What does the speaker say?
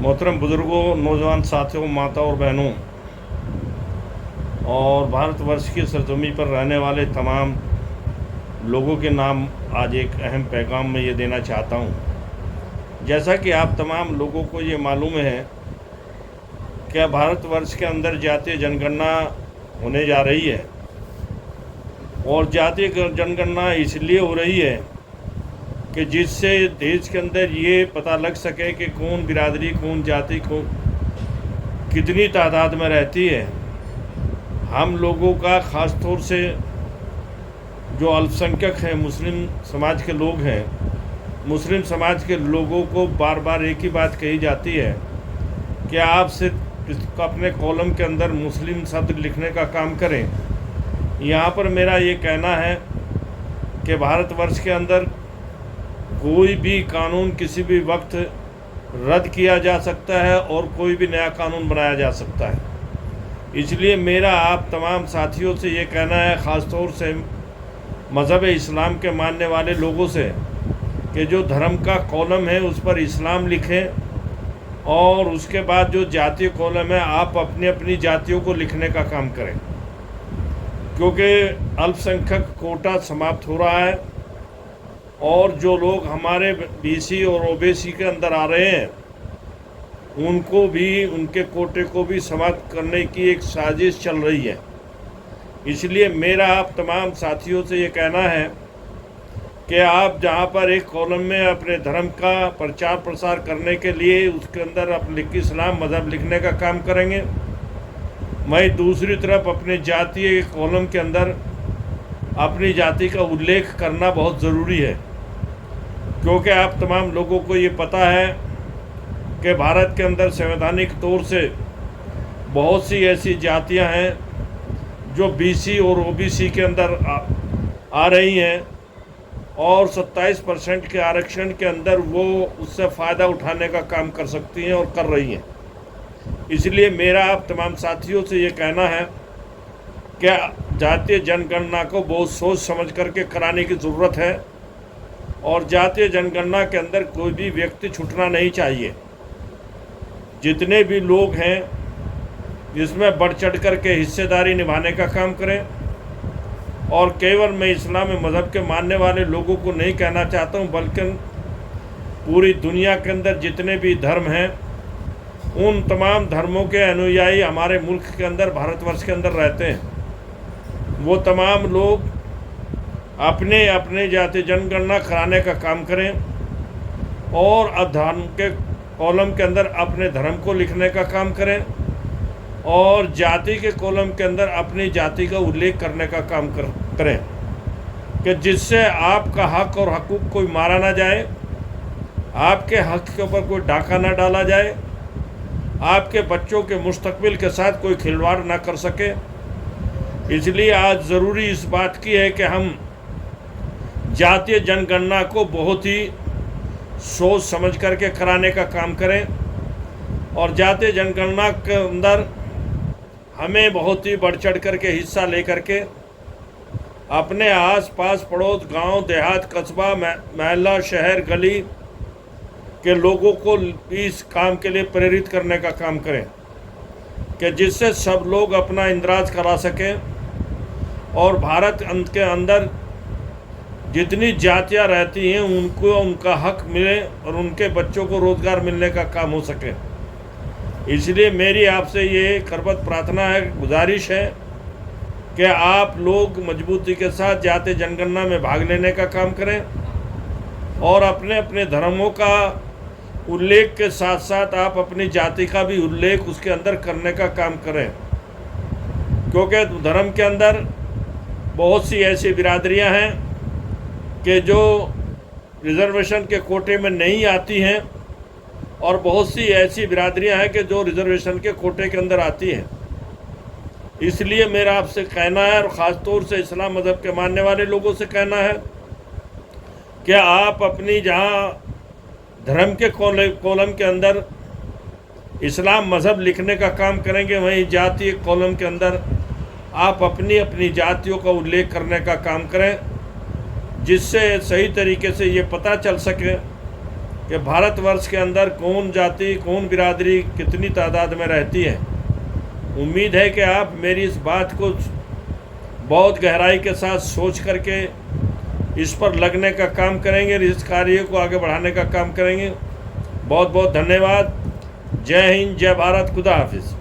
मोहतरम बुज़ुर्गों, नौजवान साथियों, माता और बहनों और भारतवर्ष की सरजमी पर रहने वाले तमाम लोगों के नाम आज एक अहम पैगाम में ये देना चाहता हूँ। जैसा कि आप तमाम लोगों को ये मालूम है कि भारतवर्ष के अंदर जातीय जनगणना होने जा रही है और जातीय जनगणना इसलिए हो रही है कि जिससे देश के अंदर ये पता लग सके कि कौन बिरादरी, कौन जाति को कितनी तादाद में रहती है। हम लोगों का ख़ास तौर से जो अल्पसंख्यक हैं, मुस्लिम समाज के लोग हैं, मुस्लिम समाज के लोगों को बार बार एक ही बात कही जाती है कि आप सिर्फ अपने कॉलम के अंदर मुस्लिम शब्द लिखने का काम करें। यहाँ पर मेरा ये कहना है कि भारतवर्ष के अंदर कोई भी कानून किसी भी वक्त रद्द किया जा सकता है और कोई भी नया कानून बनाया जा सकता है। इसलिए मेरा आप तमाम साथियों से ये कहना है, ख़ास तौर से मज़हब इस्लाम के मानने वाले लोगों से, कि जो धर्म का कॉलम है उस पर इस्लाम लिखें और उसके बाद जो जातीय कॉलम है आप अपनी अपनी जातियों को लिखने का काम करें, क्योंकि अल्पसंख्यक कोटा समाप्त हो रहा है और जो लोग हमारे बीसी और ओबीसी के अंदर आ रहे हैं उनको भी, उनके कोटे को भी समाप्त करने की एक साजिश चल रही है। इसलिए मेरा आप तमाम साथियों से ये कहना है कि आप जहाँ पर एक कॉलम में अपने धर्म का प्रचार प्रसार करने के लिए उसके अंदर अपने इस्लाम मज़हब लिखने का काम करेंगे, मैं दूसरी तरफ अपने जातीय कॉलम के अंदर अपनी जाति का उल्लेख करना बहुत ज़रूरी है। क्योंकि आप तमाम लोगों को ये पता है कि भारत के अंदर संवैधानिक तौर से बहुत सी ऐसी जातियां हैं जो बीसी और ओबीसी के अंदर आ रही हैं और 27% के आरक्षण के अंदर वो उससे फ़ायदा उठाने का काम कर सकती हैं और कर रही हैं। इसलिए मेरा आप तमाम साथियों से ये कहना है कि जातीय जनगणना को बहुत सोच समझ करके कराने की ज़रूरत है और जातीय जनगणना के अंदर कोई भी व्यक्ति छूटना नहीं चाहिए। जितने भी लोग हैं इसमें बढ़ चढ़ कर के हिस्सेदारी निभाने का काम करें। और केवल मैं इस्लाम मज़हब के मानने वाले लोगों को नहीं कहना चाहता हूँ, बल्कि पूरी दुनिया के अंदर जितने भी धर्म हैं उन तमाम धर्मों के अनुयायी हमारे मुल्क के अंदर, भारतवर्ष के अंदर रहते हैं। वो तमाम लोग अपने अपने जातीय जनगणना कराने का काम करें और धर्म के कॉलम के अंदर अपने धर्म को लिखने का काम करें और जाति के कॉलम के अंदर अपनी जाति का उल्लेख करने का काम करें कि जिससे आपका हक और हकूक़ कोई मारा ना जाए, आपके हक के ऊपर कोई डाका ना डाला जाए, आपके बच्चों के मुस्तकबिल के साथ कोई खिलवाड़ ना कर सके। इसलिए आज ज़रूरी इस बात की है कि हम जातीय जनगणना को बहुत ही सोच समझ करके कराने का काम करें और जातीय जनगणना के अंदर हमें बहुत ही बढ़ चढ़ करके हिस्सा ले करके अपने आस पास पड़ोस, गांव, देहात, कस्बा, महल्ला, शहर, गली के लोगों को इस काम के लिए प्रेरित करने का काम करें कि जिससे सब लोग अपना इंदराज करा सकें और भारत के अंदर जितनी जातियां रहती हैं उनको उनका हक मिले और उनके बच्चों को रोज़गार मिलने का काम हो सके। इसलिए मेरी आपसे ये करबत प्रार्थना है, गुजारिश है कि आप लोग मजबूती के साथ जातीय जनगणना में भाग लेने का काम करें और अपने अपने धर्मों का उल्लेख के साथ साथ आप अपनी जाति का भी उल्लेख उसके अंदर करने का काम करें। क्योंकि धर्म के अंदर बहुत सी ऐसी बिरादरियां हैं कि जो रिज़र्वेशन के कोटे में नहीं आती हैं और बहुत सी ऐसी बिरादरियां हैं कि जो रिज़र्वेशन के कोटे के अंदर आती हैं। इसलिए मेरा आपसे कहना है और ख़ास तौर से इस्लाम मज़हब के मानने वाले लोगों से कहना है कि आप अपनी जहां धर्म के कॉलम के अंदर इस्लाम मज़हब लिखने का काम करेंगे, वहीं जातीय कॉलम के अंदर आप अपनी अपनी जातियों का उल्लेख करने का काम करें, जिससे सही तरीके से ये पता चल सके कि भारतवर्ष के अंदर कौन जाति, कौन बिरादरी कितनी तादाद में रहती है। उम्मीद है कि आप मेरी इस बात को बहुत गहराई के साथ सोच करके इस पर लगने का काम करेंगे, इस कार्य को आगे बढ़ाने का काम करेंगे। बहुत बहुत धन्यवाद। जय हिंद, जय भारत, खुदा हाफिज़।